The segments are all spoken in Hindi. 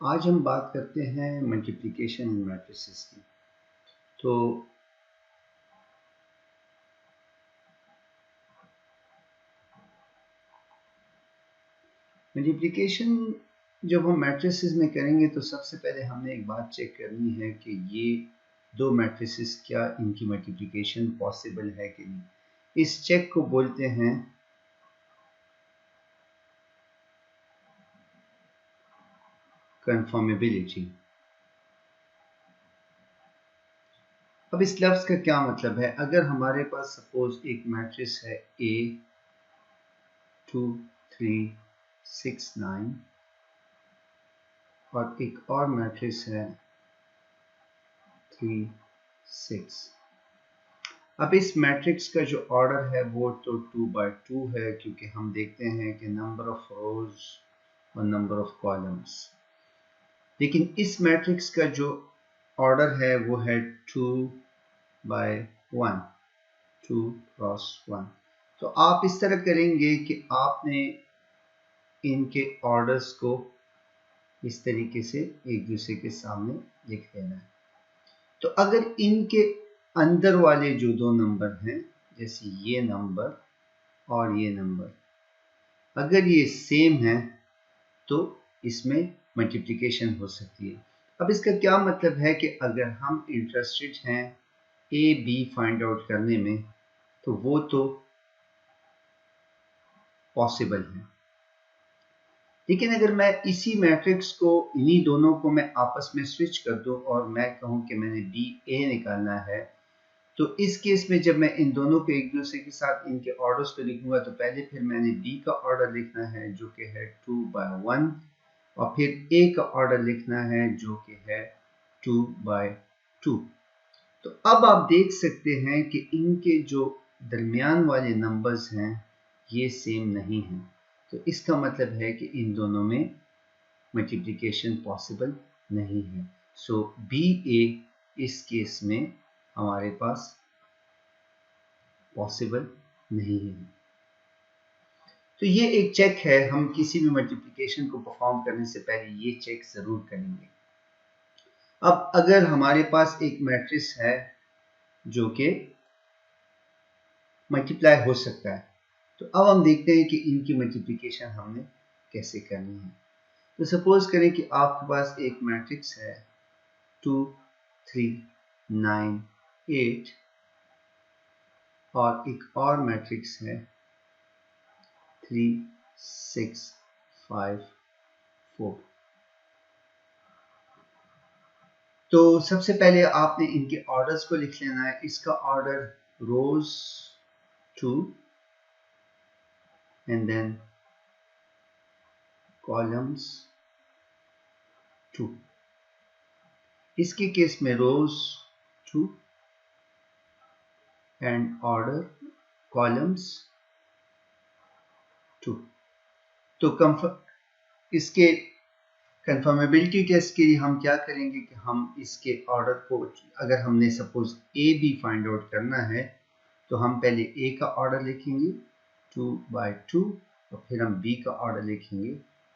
आज हम बात करते हैं मल्टीप्लिकेशन इन मैट्रिसेस की। तो मल्टीप्लिकेशन जब हम मैट्रिसेस में करेंगे तो सबसे पहले हमने एक बात चेक करनी है कि ये दो मैट्रिसेस क्या इनकी मल्टीप्लिकेशन पॉसिबल है कि नहीं। इस चेक को बोलते हैं कन्फर्मेबिलिटी। अब इस लफ्ज का क्या मतलब है? अगर हमारे पास सपोज एक मैट्रिक्स है A 2 3 6 9 और एक और मैट्रिक्स है 3 6। अब इस मैट्रिक्स का जो ऑर्डर है वो तो 2 by 2 है, क्योंकि हम देखते हैं कि नंबर ऑफ रोज और नंबर ऑफ कॉलम्स। लेकिन इस मैट्रिक्स का जो ऑर्डर है वो है 2 by 1, 2 क्रॉस 1। तो आप इस तरह करेंगे कि आपने इनके ऑर्डर्स को इस तरीके से एक दूसरे के सामने लिख देना है। तो अगर इनके अंदर वाले जो दो नंबर हैं, जैसे ये नंबर और ये नंबर, अगर ये सेम है तो इसमें मल्टीप्लिकेशन हो सकती है। अब इसका क्या मतलब है कि अगर हम इंटरेस्टेड हैं ए बी फाइंड आउट करने में तो वो तो पॉसिबल है। लेकिन अगर मैं इसी मैट्रिक्स को, इन्हीं दोनों को मैं आपस में स्विच कर दूं और मैं कहूं कि मैंने बी ए निकालना है, तो इस केस में जब मैं इन दोनों को एक दूसरे के साथ इनके ऑर्डर्स को लिखूंगा तो पहले फिर मैंने बी का ऑर्डर लिखना है जो कि है 2 by 1 और फिर ए का ऑर्डर लिखना है जो कि है 2 by 2। तो अब आप देख सकते हैं कि इनके जो दरमियान वाले नंबर्स हैं ये सेम नहीं हैं। तो इसका मतलब है कि इन दोनों में मल्टीप्लिकेशन पॉसिबल नहीं है। सो बी ए इस केस में हमारे पास पॉसिबल नहीं है। तो ये एक चेक है, हम किसी भी मल्टीप्लिकेशन को परफॉर्म करने से पहले ये चेक जरूर करेंगे। अब अगर हमारे पास एक मैट्रिक्स है जो कि मल्टीप्लाई हो सकता है, तो अब हम देखते हैं कि इनकी मल्टीप्लिकेशन हमने कैसे करनी है। तो सपोज करें कि आपके पास एक मैट्रिक्स है 2 3 9 8 और एक और मैट्रिक्स है 3 6 5 4। तो सबसे पहले आपने इनके ऑर्डर्स को लिख लेना है। इसका order rows 2 and then columns 2। इसके केस में रोज 2 एंड ऑर्डर कॉलम्स 2। तो इसके कंफर्मेबिलिटी टेस्ट के लिए हम क्या करेंगे कि हम इसके ऑर्डर को, अगर हमने suppose A B find out करना है तो हम पहले ए का ऑर्डर लिखेंगे 2 by 2 और फिर हम बी का ऑर्डर लिखेंगे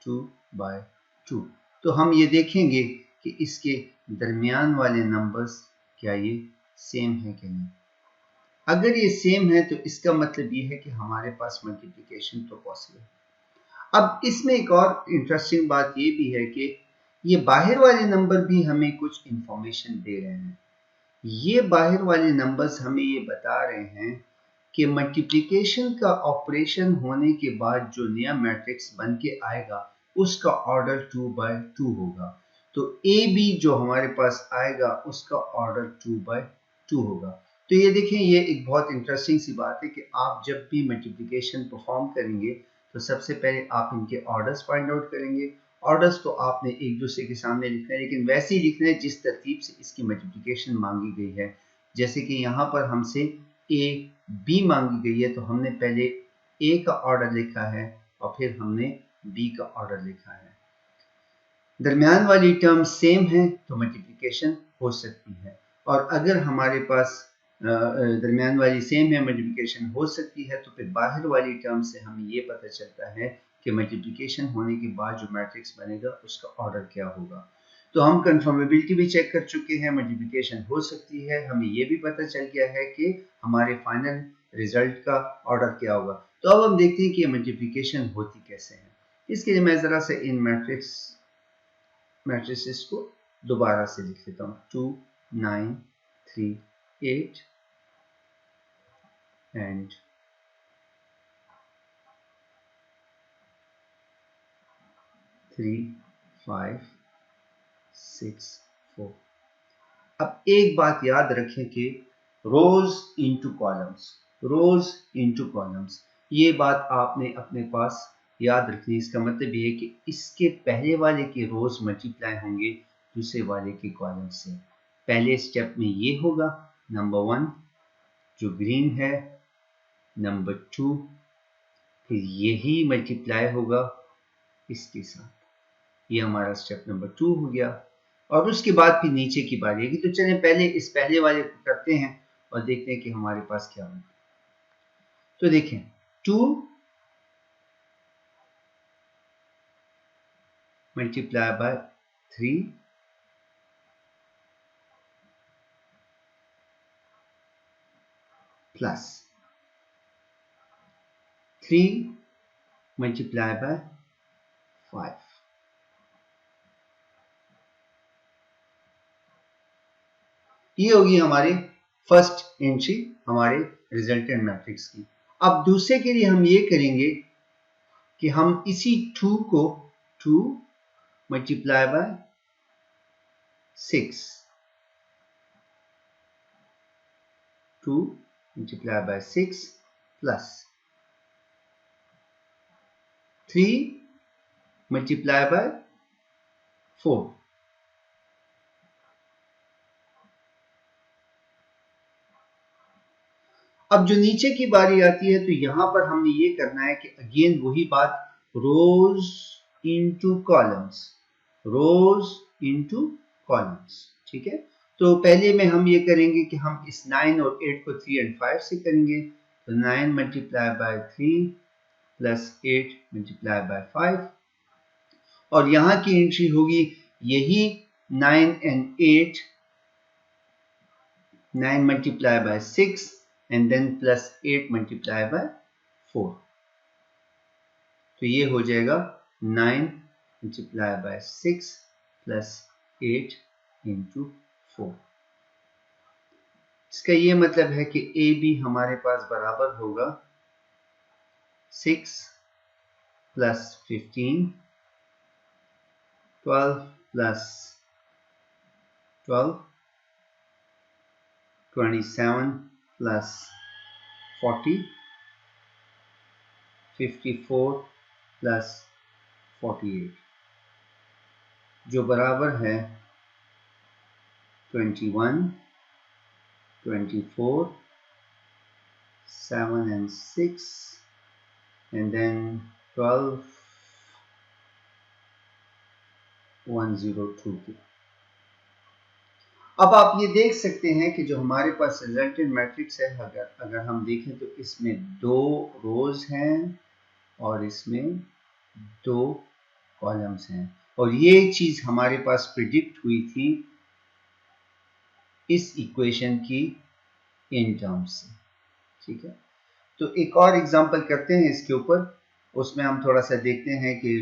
2 by 2। तो हम ये देखेंगे कि इसके दरमियान वाले नंबर्स क्या ये सेम है कि नहीं। अगर ये सेम है तो इसका मतलब ये है कि हमारे पास मल्टीप्लिकेशन तो पॉसिबल है। अब इसमें एक और इंटरेस्टिंग बात ये भी है कि ये बाहर वाले नंबर भी हमें कुछ इंफॉर्मेशन दे रहे हैं। ये बाहर वाले नंबर्स हमें ये बता रहे हैं कि मल्टीप्लिकेशन का ऑपरेशन होने के बाद जो नया मैट्रिक्स बन के आएगा उसका ऑर्डर 2 by 2 होगा। तो ए बी जो हमारे पास आएगा उसका ऑर्डर 2 by 2 होगा। तो ये देखें, ये एक बहुत इंटरेस्टिंग सी बात है कि आप जब भी मल्टीप्लिकेशन परफॉर्म करेंगे तो सबसे पहले आप इनके ऑर्डर्स फाइंड आउट करेंगे। ऑर्डर्स तो आपने एक दूसरे के सामने लिखना है, लेकिन वैसे ही लिखना है जिस तरतीब से इसकी मल्टीप्लिकेशन मांगी गई है। जैसे कि यहाँ पर हमसे ए बी मांगी गई है तो हमने पहले ए का ऑर्डर लिखा है और फिर हमने बी का ऑर्डर लिखा है। दरमियान वाली टर्म सेम है तो मल्टीप्लिकेशन हो सकती है, और अगर हमारे पास दरमियान वाली सेम है, मल्टीप्लिकेशन हो सकती है, तो फिर बाहर वाली टर्म से हमें ये पता चलता है कि मल्टीप्लिकेशन होने के बाद जो मैट्रिक्स बनेगा उसका ऑर्डर क्या होगा। तो हम कंफर्मेबिलिटी भी चेक कर चुके हैं, मल्टीप्लिकेशन हो सकती है, हमें ये भी पता चल गया है कि हमारे फाइनल रिजल्ट का ऑर्डर क्या होगा। तो अब हम देखते हैं कि मल्टीप्लिकेशन होती कैसे है। इसके लिए मैं ज़रा से इन मैट्रिसेस को दोबारा से लिख लेता हूँ। 2 9 3 8 एंड 3 5 6 4। अब एक बात याद रखें कि रोज इंटू कॉलम्स, रोज इंटू कॉलम्स, ये बात आपने अपने पास याद रखनी। इसका मतलब ये है कि इसके पहले वाले के रोज मल्टीप्लाई होंगे दूसरे वाले के कॉलम से। पहले स्टेप में ये होगा नंबर 1 जो ग्रीन है, नंबर 2 फिर यही मल्टीप्लाई होगा इसके साथ, ये हमारा स्टेप नंबर 2 हो गया। और उसके बाद फिर नीचे की बारी आएगी। तो चलें पहले इस पहले वाले को करते हैं और देखते हैं कि हमारे पास क्या होगा। तो देखें 2 multiply by 3 plus 3 multiply by 5। ये होगी हमारी फर्स्ट एंट्री हमारे रिजल्टेंट मैट्रिक्स की। अब दूसरे के लिए हम ये करेंगे कि हम इसी 2 को 2 multiply by 6, 2 multiply by 6 plus 3 multiply by 4। अब जो नीचे की बारी आती है तो यहां पर हमने ये करना है कि अगेन वही बात, रोज इनटू कॉलम्स, रोज इनटू कॉलम्स। ठीक है, तो पहले में हम ये करेंगे कि हम इस 9 और 8 को 3 और 5 से करेंगे। तो 9 multiply by 3 plus 8 multiply by 5, और यहां की एंट्री होगी यही 9 and 8, 9 multiply by 6 and then plus 8 multiply by 4। तो ये हो जाएगा 9 multiply by 6 plus 8 into 4। इसका ये मतलब है कि ए बी हमारे पास बराबर होगा 6 plus 15, 12 plus 12, 27 plus 40, 54 प्लस 48 जो बराबर है 21, 24, 7 and 6 and then 12, 102 की। अब आप ये देख सकते हैं कि जो हमारे पास रिजल्टेंट मैट्रिक्स है, अगर हम देखें तो इसमें 2 रोज हैं और इसमें 2 कॉलम्स हैं, और ये चीज हमारे पास प्रिडिक्ट हुई थी इस इक्वेशन की इन टर्म्स से। ठीक है, तो एक और एग्जांपल करते हैं इसके ऊपर, उसमें हम थोड़ा सा देखते हैं कि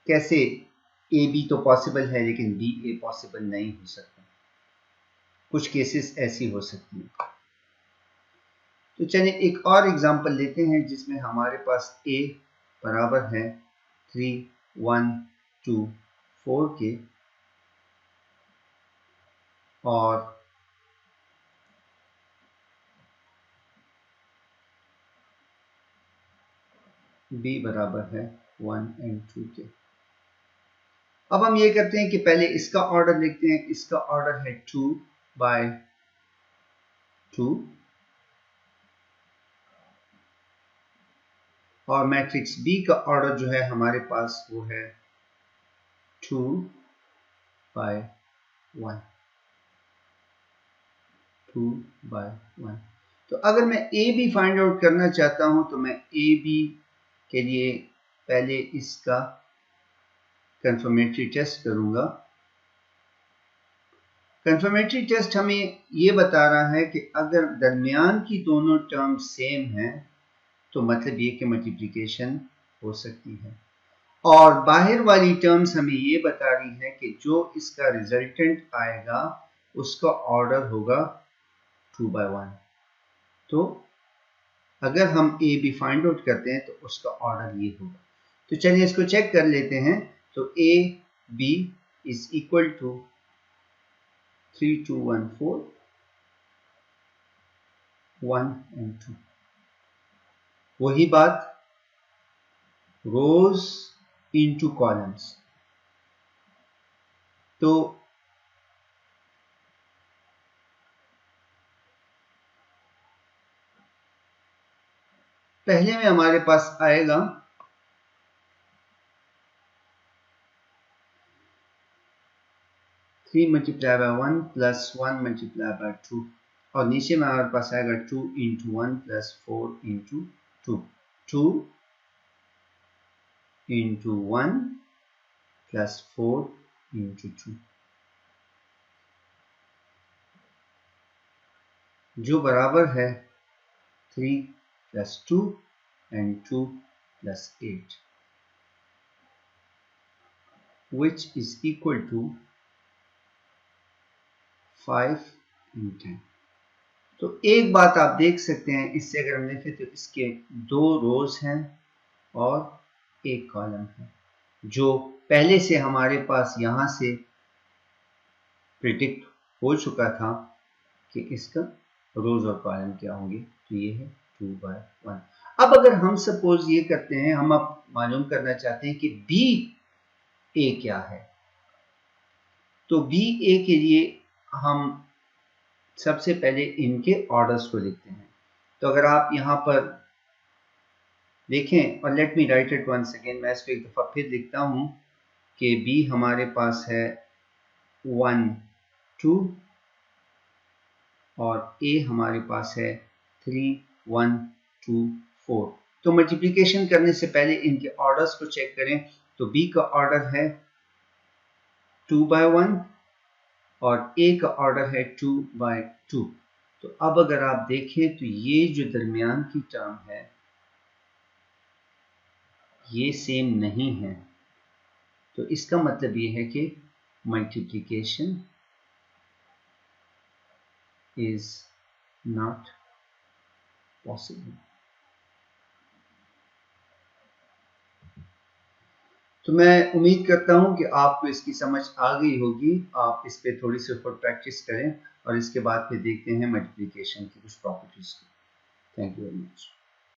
कैसे ए बी तो पॉसिबल है लेकिन बी ए पॉसिबल नहीं हो सकता। कुछ केसेस ऐसी हो सकती हैं। तो चलिए एक और एग्जांपल लेते हैं जिसमें हमारे पास ए बराबर है 3, 1, 2, 4 के, और बी बराबर है 1 and 2 के। अब हम ये करते हैं कि पहले इसका ऑर्डर लिखते हैं। इसका ऑर्डर है 2 by 2 और मैट्रिक्स बी का ऑर्डर जो है हमारे पास वो है 2 by 1, 2 by 1। तो अगर मैं ए बी फाइंड आउट करना चाहता हूं तो मैं ए बी के लिए पहले इसका कंफर्मेटरी टेस्ट करूंगा। कंफर्मेटरी टेस्ट हमें ये बता रहा है कि अगर दरमियान की दोनों टर्म सेम हैं तो मतलब ये कि मल्टीप्लिकेशन हो सकती है, और बाहर वाली टर्म्स हमें ये बता रही है कि जो इसका रिजल्टेंट आएगा उसका ऑर्डर होगा 2/1। तो अगर हम ए बी फाइंड आउट करते हैं तो उसका ऑर्डर ये होगा। तो चलिए इसको चेक कर लेते हैं। तो A B is equal to 3 2 1 4 1 and 2। वही बात रोज इनटू कॉलम्स। तो पहले में हमारे पास आएगा 3 multiply by 1 plus 1 multiply by 2, और नीचे में हमारे पास आएगा 2 into 1 plus 4 into 2, 2 into 1 plus 4 into 2, जो बराबर है 3 plus 2 and 2 plus 8, which is equal to 5 and 10। तो एक बात आप देख सकते हैं, इससे अगर हम देखें तो इसके 2 रोज हैं और एक कॉलम है, जो पहले से हमारे पास यहां से प्रिडिक्ट हो चुका था कि इसका रोज और कॉलम क्या होंगे। तो ये है 2/1। अब अगर हम सपोज ये करते हैं, हम अब मालूम करना चाहते हैं कि बी ए क्या है, तो बी ए के लिए हम सबसे पहले इनके ऑर्डर्स को लिखते हैं। तो अगर आप यहां पर देखें, और let me write it once again, मैं इसको एक दफा फिर लिखता हूं कि बी हमारे पास है 1 2 और ए हमारे पास है 3 1 2 4। तो मल्टीप्लिकेशन करने से पहले इनके ऑर्डर्स को चेक करें। तो बी का ऑर्डर है 2/1 और ए का ऑर्डर है 2/2। तो अब अगर आप देखें तो ये जो दरमियान की टर्म है ये सेम नहीं है, तो इसका मतलब ये है कि मल्टीप्लिकेशन इज नॉट पॉसिबल। तो मैं उम्मीद करता हूं कि आपको इसकी समझ आ गई होगी। आप इस पे थोड़ी सी और प्रैक्टिस करें और इसके बाद फिर देखते हैं मल्टीप्लिकेशन की कुछ प्रॉपर्टीज को। Thank you very much.